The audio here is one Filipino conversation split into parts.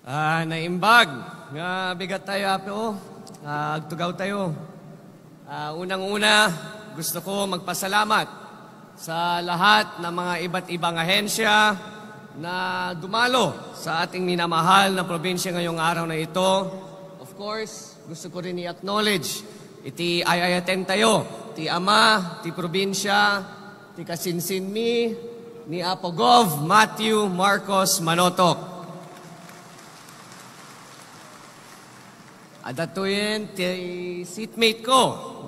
Naimbag, nga bigat tayo apo, agtugaw tayo. Unang-una, gusto ko magpasalamat sa lahat ng mga iba't ibang ahensya na dumalo sa ating minamahal na probinsya ngayong araw na ito. Of course, gusto ko rin i-acknowledge, iti ayayaten tayo, ti ama, ti probinsya, ti kasinsinmi, ni Apo Gov. Matthew Marcos Manotok. Adatuyin ti seatmate ko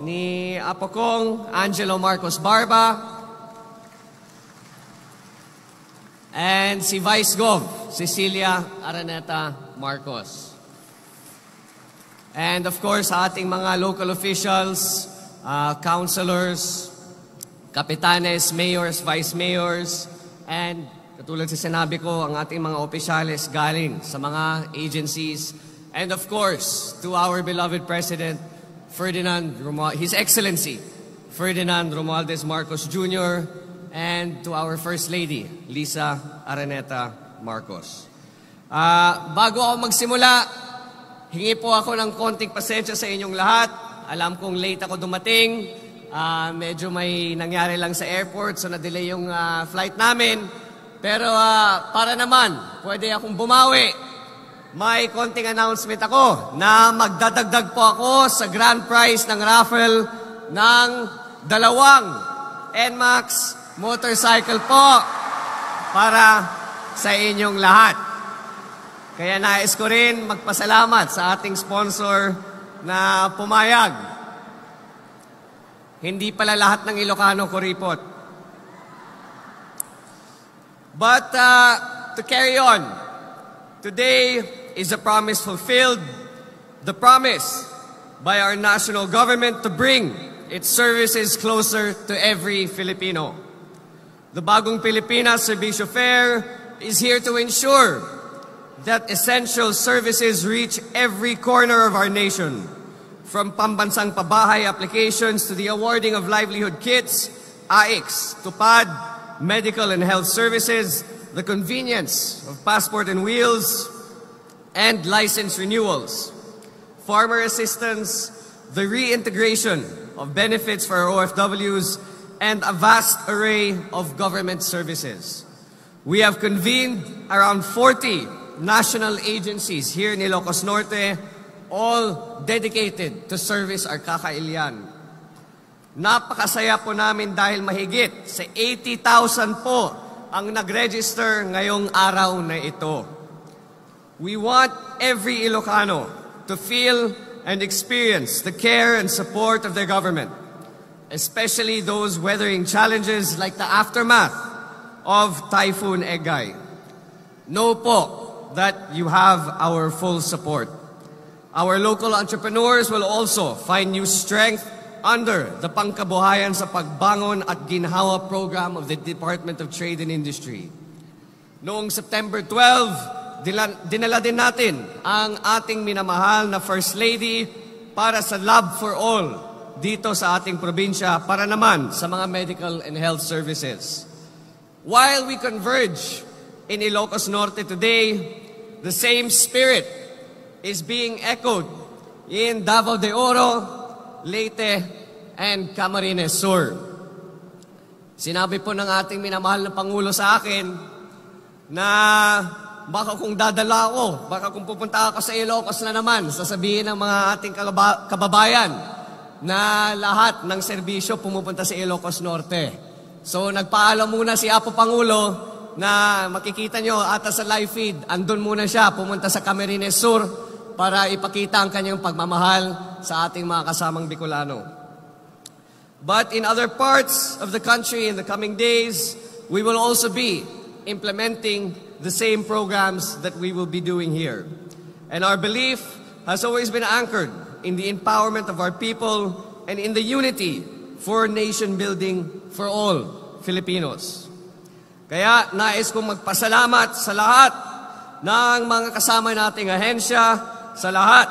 ni Apo Kong Angelo Marcos Barba and si Vice Gov Cecilia Araneta Marcos. And of course, sa ating mga local officials, councilors, kapitanes, mayors, vice mayors, and katulad sa sinabi ko, ang ating mga opisyales galing sa mga agencies. And of course, to our beloved President, His Excellency, Ferdinand Romualdez Marcos Jr., and to our First Lady, Lisa Araneta Marcos. Bago ako magsimula, hingi po ako ng konting pasensya sa inyong lahat. Alam kong late ako dumating. Medyo may nangyari lang sa airport, so na-delay yung flight namin. Pero para naman, pwede akong bumawi. May konting announcement ako na magdadagdag po ako sa grand prize ng raffle ng 2 NMAX motorcycle po para sa inyong lahat. Kaya nais ko rin magpasalamat sa ating sponsor na pumayag. Hindi pala lahat ng Ilocano kuripot. But to carry on, today is a promise fulfilled, the promise by our national government to bring its services closer to every Filipino. The Bagong Pilipinas Servicio Fair is here to ensure that essential services reach every corner of our nation, from pambansang pabahay applications to the awarding of livelihood kits, AICs, TUPAD, medical and health services, the convenience of passport and wheels, and license renewals, farmer assistance, the reintegration of benefits for our OFWs, and a vast array of government services. We have convened around 40 national agencies here in Ilocos Norte, all dedicated to service our kakailian. Napakasaya po namin dahil mahigit sa 80,000 po ang nag-register ngayong araw na ito. We want every Ilocano to feel and experience the care and support of their government, especially those weathering challenges like the aftermath of Typhoon Egay. Know po that you have our full support. Our local entrepreneurs will also find new strength under the Pangkabuhayan sa Pagbangon at Ginhawa program of the Department of Trade and Industry. Noong September 12, dinala din natin ang ating minamahal na First Lady para sa Love for All dito sa ating probinsya para naman sa mga medical and health services. While we converge in Ilocos Norte today, the same spirit is being echoed in Davao de Oro, Leyte, and Camarines Sur. Sinabi po ng ating minamahal na Pangulo sa akin na baka kung dadala ako, baka kung pupunta ako sa Ilocos na naman, sasabihin ng mga ating kababayan na lahat ng serbisyo pumupunta sa Ilocos Norte. So nagpaalam muna si Apo Pangulo na makikita nyo ata sa live feed, andun muna siya, pumunta sa Camarines Sur para ipakita ang kanyang pagmamahal sa ating mga kasamang Bicolano. But in other parts of the country in the coming days, we will also be implementing the same programs that we will be doing here. And our belief has always been anchored in the empowerment of our people and in the unity for nation building for all Filipinos. Kaya nais kong magpasalamat sa lahat ng mga kasama nating ahensya, sa lahat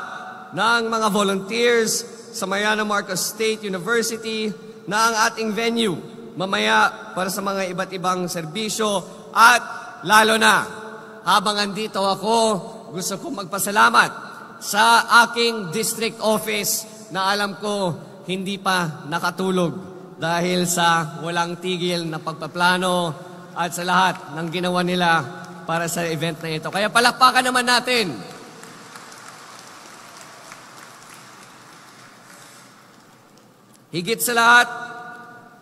ng mga volunteers sa Mariano Marcos State University na ang ating venue mamaya para sa mga iba't ibang serbisyo at lalo na habang andito ako, gusto ko magpasalamat sa aking district office na alam ko hindi pa nakatulog dahil sa walang tigil na pagpaplano at sa lahat ng ginawa nila para sa event na ito. Kaya palakpakan naman natin. Higit sa lahat,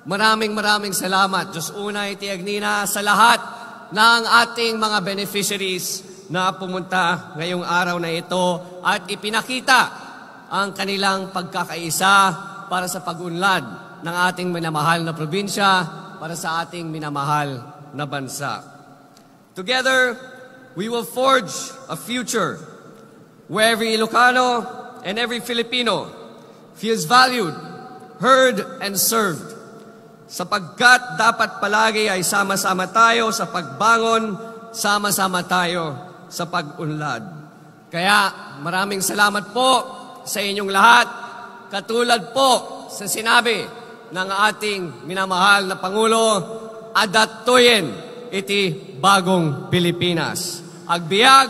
maraming salamat, Diyos Unay Tiagnina, sa lahat ng ating mga beneficiaries na pumunta ngayong araw na ito at ipinakita ang kanilang pagkakaisa para sa pag-unlad ng ating minamahal na probinsya, para sa ating minamahal na bansa. Together, we will forge a future where every Ilocano and every Filipino feels valued, heard, and served. Sapagkat dapat palagi ay sama-sama tayo sa pagbangon, sama-sama tayo sa pag-unlad. Kaya maraming salamat po sa inyong lahat. Katulad po sa sinabi ng ating minamahal na Pangulo, adaptuyin iti bagong Pilipinas. Agbiag,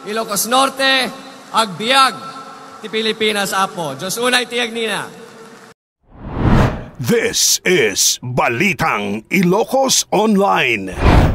Ilocos Norte, agbiag ti Pilipinas apo. Diyos Unay Tiagnina. This is Balitang Ilocos Online.